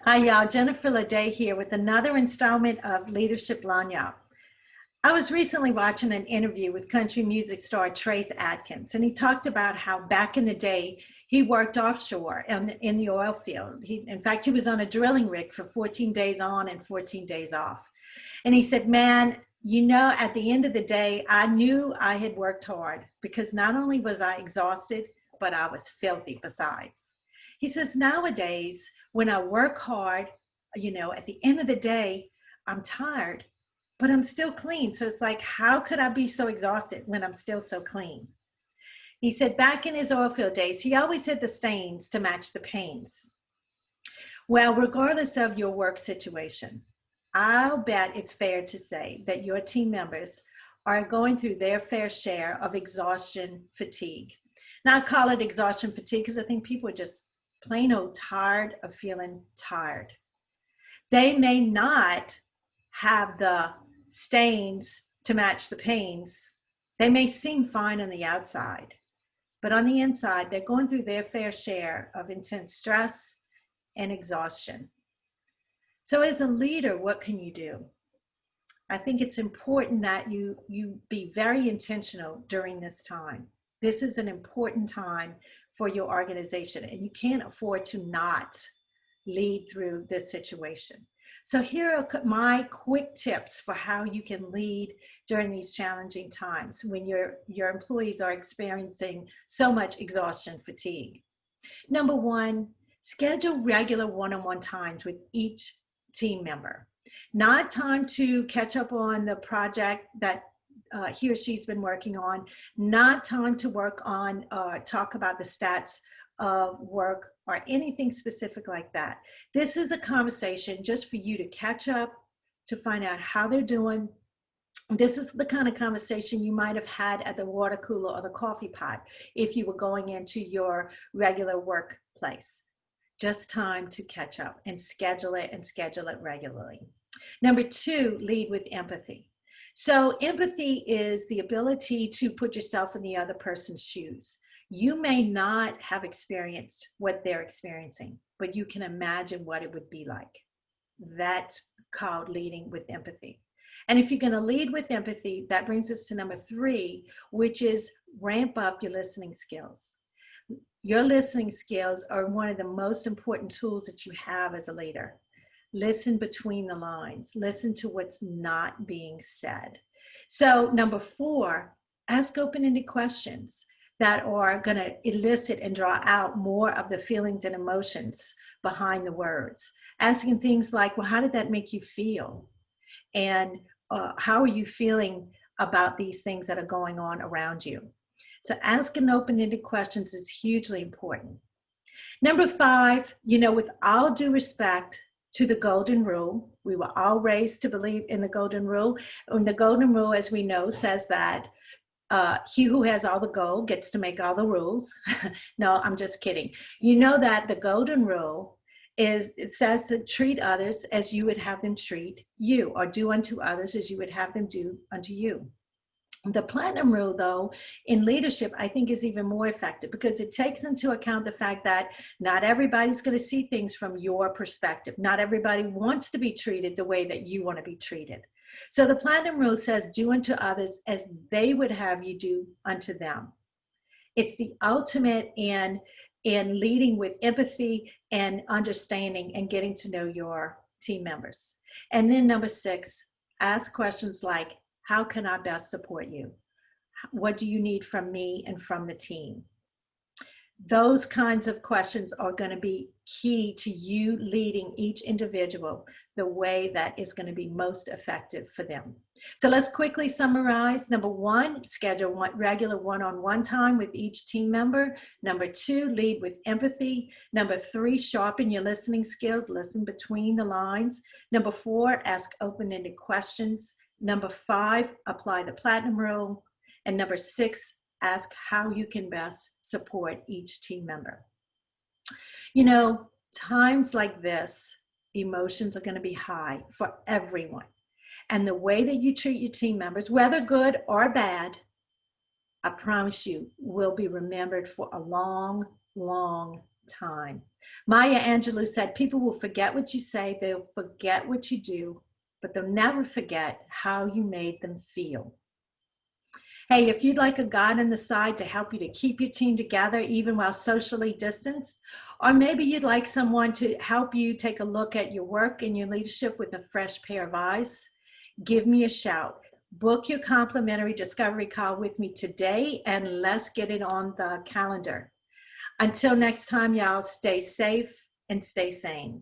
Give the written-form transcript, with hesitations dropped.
Hi, y'all. Jennifer Leday here with another installment of Leadership Lanyard. I was recently watching an interview with country music star Trace Adkins, and he talked about how back in the day he worked offshore in the oil field. In fact, he was on a drilling rig for 14 days on and 14 days off. And he said, man, at the end of the day, I knew I had worked hard because not only was I exhausted, but I was filthy besides. He says, nowadays, when I work hard, at the end of the day, I'm tired, but I'm still clean. So it's like, how could I be so exhausted when I'm still so clean? He said back in his oil field days, he always had the stains to match the pains. Well, regardless of your work situation, I'll bet it's fair to say that your team members are going through their fair share of exhaustion fatigue. Now, I call it exhaustion fatigue because I think people are just plain old tired of feeling tired. They may not have the stains to match the pains. They may seem fine on the outside, but on the inside, they're going through their fair share of intense stress and exhaustion. So as a leader, what can you do? I think it's important that you be very intentional during this time. This is an important time for your organization, and you can't afford to not lead through this situation. So here are my quick tips for how you can lead during these challenging times when your employees are experiencing so much exhaustion fatigue. Number one, schedule regular one-on-one times with each team member. Not time to catch up on the project that he or she's been working on, not time to work on, talk about the stats of work or anything specific like that. This is a conversation just for you to catch up, to find out how they're doing. This is the kind of conversation you might have had at the water cooler or the coffee pot if you were going into your regular workplace. Just time to catch up and schedule it regularly. Number two, lead with empathy. So empathy is the ability to put yourself in the other person's shoes. You may not have experienced what they're experiencing, but you can imagine what it would be like. That's called leading with empathy. And if you're going to lead with empathy, that brings us to number three, which is ramp up your listening skills. Your listening skills are one of the most important tools that you have as a leader. Listen between the lines. Listen to what's not being said. So number four, ask open-ended questions that are going to elicit and draw out more of the feelings and emotions behind the words. Asking things like, well, how did that make you feel? And how are you feeling about these things that are going on around you? So asking open-ended questions is hugely important. Number five, with all due respect to the golden rule, we were all raised to believe in the golden rule. And the golden rule, as we know, says that he who has all the gold gets to make all the rules. No, I'm just kidding. You know that the golden rule it says to treat others as you would have them treat you, or do unto others as you would have them do unto you. The platinum rule, though, in leadership, I think is even more effective because it takes into account the fact that not everybody's going to see things from your perspective. Not everybody wants to be treated the way that you want to be treated. So the platinum rule says, do unto others as they would have you do unto them. It's the ultimate in leading with empathy and understanding and getting to know your team members. And then number six, ask questions like, how can I best support you? What do you need from me and from the team? Those kinds of questions are going to be key to you leading each individual the way that is going to be most effective for them. So let's quickly summarize. Number one, schedule regular one-on-one time with each team member. Number two, lead with empathy. Number three, sharpen your listening skills. Listen between the lines. Number four, ask open-ended questions. Number five, apply the platinum rule. And number six, ask how you can best support each team member. Times like this, emotions are going to be high for everyone. And the way that you treat your team members, whether good or bad, I promise you, will be remembered for a long, long time. Maya Angelou said, people will forget what you say, they'll forget what you do, but they'll never forget how you made them feel. Hey, if you'd like a guide on the side to help you to keep your team together even while socially distanced, or maybe you'd like someone to help you take a look at your work and your leadership with a fresh pair of eyes, give me a shout. Book your complimentary discovery call with me today, and let's get it on the calendar. Until next time, y'all, stay safe and stay sane.